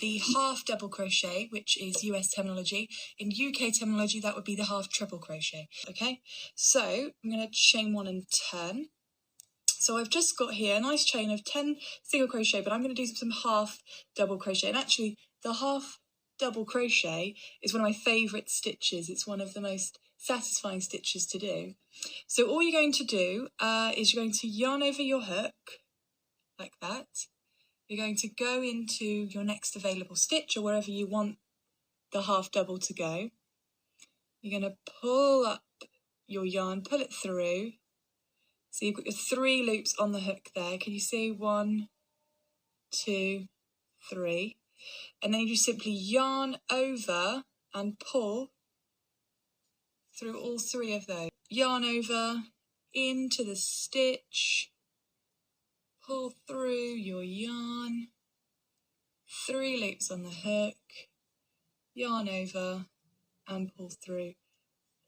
the half double crochet, which is US terminology. In UK terminology, that would be the half treble crochet. Okay, so I'm going to chain 1 and turn. So I've just got here a nice chain of 10 single crochet, but I'm going to do some half double crochet. And actually, the half double crochet is one of my favourite stitches. It's one of the most satisfying stitches to do. So all you're going to do is you're going to yarn over your hook, like that. You're going to go into your next available stitch or wherever you want the half double to go. You're going to pull up your yarn, pull it through. So you've got your 3 loops on the hook there. Can you see 1, 2, 3? And then you just simply yarn over and pull through all 3 of those. Yarn over into the stitch, pull through your yarn, 3 loops on the hook, yarn over and pull through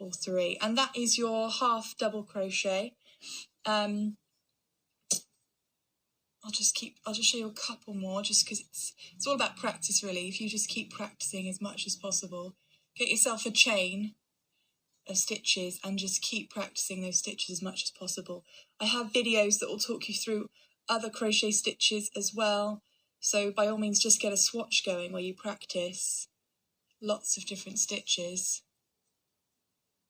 all 3. And that is your half double crochet. I'll just show you a couple more just because it's all about practice really. If you just keep practicing as much as possible, get yourself a chain of stitches and just keep practicing those stitches as much as possible. I have videos that will talk you through other crochet stitches as well, so by all means just get a swatch going where you practice lots of different stitches,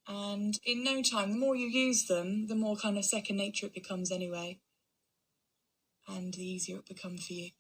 and in no time, the more you use them, the more kind of second nature it becomes anyway, and the easier it becomes for you.